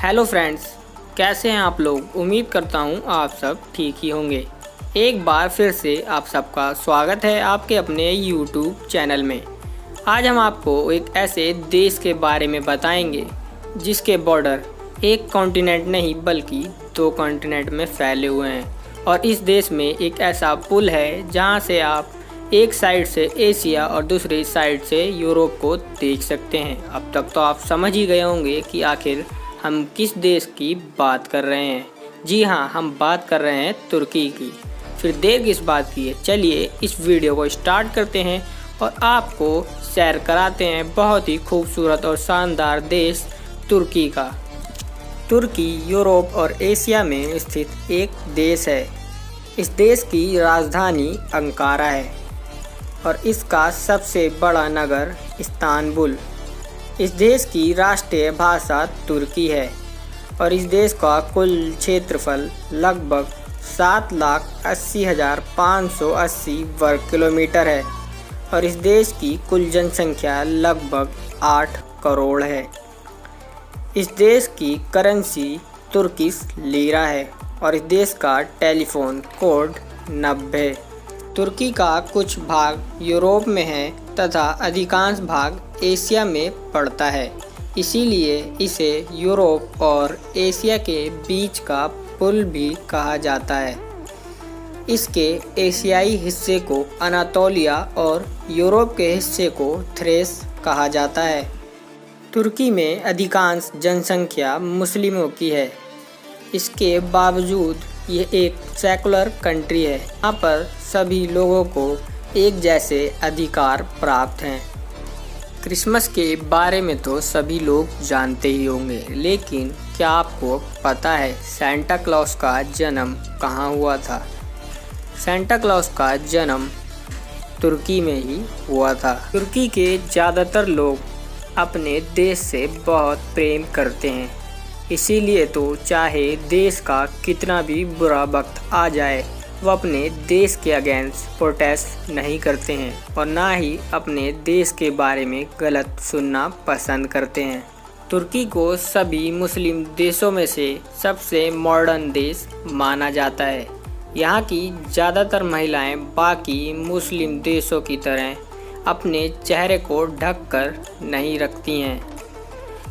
Hello friends, कैसे हैं आप लोग। उम्मीद करता हूं आप सब ठीक ही होंगे। एक बार फिर से आप सबका स्वागत है आपके अपने YouTube चैनल में। आज हम आपको एक ऐसे देश के बारे में बताएंगे जिसके बॉर्डर एक कॉन्टिनेंट नहीं बल्कि दो कॉन्टिनेंट में फैले हुए हैं। और इस देश में एक ऐसा पुल है जहां से आप एक साइड से एशिया और दूसरी साइड से यूरोप को देख सकते हैं। अब तक तो आप समझ ही गए होंगे कि आखिर हम किस देश की बात कर रहे हैं। जी हाँ, हम बात कर रहे हैं तुर्की की। फिर देर किस बात की है, चलिए इस वीडियो को स्टार्ट करते हैं और आपको सैर कराते हैं बहुत ही खूबसूरत और शानदार देश तुर्की का। तुर्की यूरोप और एशिया में स्थित एक देश है। इस देश की राजधानी अंकारा है और इसका सबसे बड़ा नगर इस्तांबुल। इस देश की राष्ट्रीय भाषा तुर्की है और इस देश का कुल क्षेत्रफल लगभग 7,80,580 वर्ग किलोमीटर है और इस देश की कुल जनसंख्या लगभग 8 करोड़ है। इस देश की करेंसी तुर्किश लीरा है और इस देश का टेलीफोन कोड 90। तुर्की का कुछ भाग यूरोप में है तथा अधिकांश भाग एशिया में पड़ता है, इसीलिए इसे यूरोप और एशिया के बीच का पुल भी कहा जाता है। इसके एशियाई हिस्से को अनातोलिया और यूरोप के हिस्से को थ्रेस कहा जाता है। तुर्की में अधिकांश जनसंख्या मुस्लिमों की है। इसके बावजूद ये एक सेकुलर कंट्री है। यहाँ पर सभी लोगों को एक जैसे अधिकार प्राप्त हैं। क्रिसमस के बारे में तो सभी लोग जानते ही होंगे, लेकिन क्या आपको पता है सेंटा क्लॉस का जन्म कहाँ हुआ था? सेंटा क्लॉस का जन्म तुर्की में ही हुआ था। तुर्की के ज़्यादातर लोग अपने देश से बहुत प्रेम करते हैं, इसीलिए तो चाहे देश का कितना भी बुरा वक्त आ जाए वो अपने देश के अगेंस्ट प्रोटेस्ट नहीं करते हैं और ना ही अपने देश के बारे में गलत सुनना पसंद करते हैं। तुर्की को सभी मुस्लिम देशों में से सबसे मॉडर्न देश माना जाता है। यहाँ की ज़्यादातर महिलाएं बाकी मुस्लिम देशों की तरह अपने चेहरे को ढककर नहीं रखती हैं,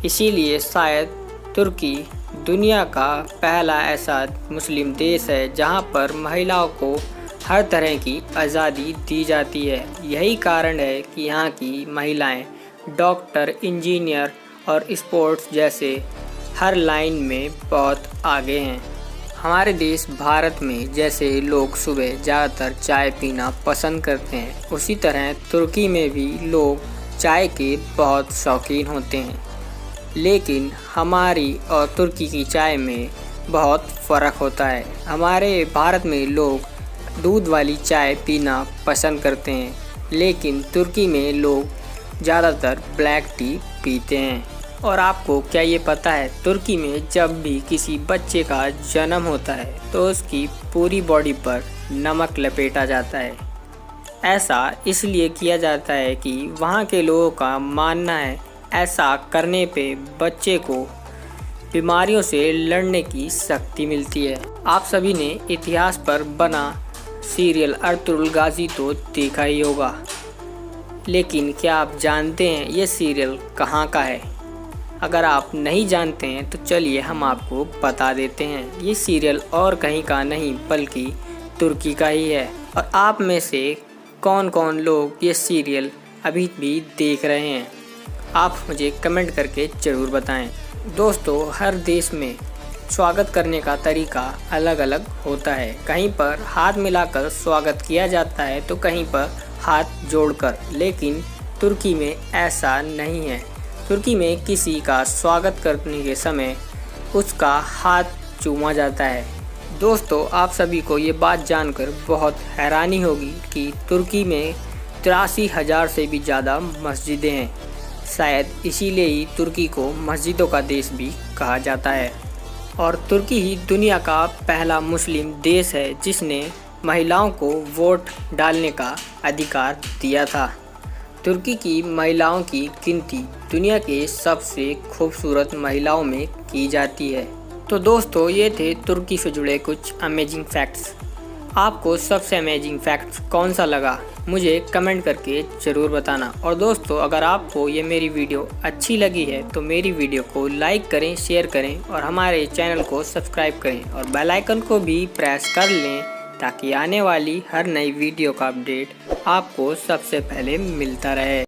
इसीलिए शायद तुर्की दुनिया का पहला ऐसा मुस्लिम देश है जहां पर महिलाओं को हर तरह की आज़ादी दी जाती है। यही कारण है कि यहाँ की महिलाएं डॉक्टर, इंजीनियर और स्पोर्ट्स जैसे हर लाइन में बहुत आगे हैं। हमारे देश भारत में जैसे लोग सुबह ज़्यादातर चाय पीना पसंद करते हैं, उसी तरह तुर्की में भी लोग चाय के बहुत शौकीन होते हैं। लेकिन हमारी और तुर्की की चाय में बहुत फ़र्क होता है। हमारे भारत में लोग दूध वाली चाय पीना पसंद करते हैं, लेकिन तुर्की में लोग ज़्यादातर ब्लैक टी पीते हैं। और आपको क्या ये पता है, तुर्की में जब भी किसी बच्चे का जन्म होता है तो उसकी पूरी बॉडी पर नमक लपेटा जाता है। ऐसा इसलिए किया जाता है कि वहाँ के लोगों का मानना है ऐसा करने पे बच्चे को बीमारियों से लड़ने की शक्ति मिलती है। आप सभी ने इतिहास पर बना सीरियल अर्तुगरुल गाजी तो देखा ही होगा, लेकिन क्या आप जानते हैं ये सीरियल कहाँ का है? अगर आप नहीं जानते हैं तो चलिए हम आपको बता देते हैं। ये सीरियल और कहीं का नहीं बल्कि तुर्की का ही है। और आप में से कौन कौन लोग ये सीरियल अभी भी देख रहे हैं, आप मुझे कमेंट करके ज़रूर बताएं। दोस्तों, हर देश में स्वागत करने का तरीका अलग अलग होता है। कहीं पर हाथ मिलाकर स्वागत किया जाता है तो कहीं पर हाथ जोड़कर, लेकिन तुर्की में ऐसा नहीं है। तुर्की में किसी का स्वागत करने के समय उसका हाथ चूमा जाता है। दोस्तों, आप सभी को ये बात जानकर बहुत हैरानी होगी कि तुर्की में 83,000 से भी ज़्यादा मस्जिदें हैं। शायद इसीलिए ही तुर्की को मस्जिदों का देश भी कहा जाता है। और तुर्की ही दुनिया का पहला मुस्लिम देश है जिसने महिलाओं को वोट डालने का अधिकार दिया था। तुर्की की महिलाओं की गिनती दुनिया के सबसे खूबसूरत महिलाओं में की जाती है। तो दोस्तों, ये थे तुर्की से जुड़े कुछ अमेजिंग फैक्ट्स। आपको सबसे अमेजिंग फैक्ट्स कौन सा लगा, मुझे कमेंट करके ज़रूर बताना। और दोस्तों, अगर आपको ये मेरी वीडियो अच्छी लगी है तो मेरी वीडियो को लाइक करें, शेयर करें और हमारे चैनल को सब्सक्राइब करें और बेल आइकन को भी प्रेस कर लें ताकि आने वाली हर नई वीडियो का अपडेट आपको सबसे पहले मिलता रहे।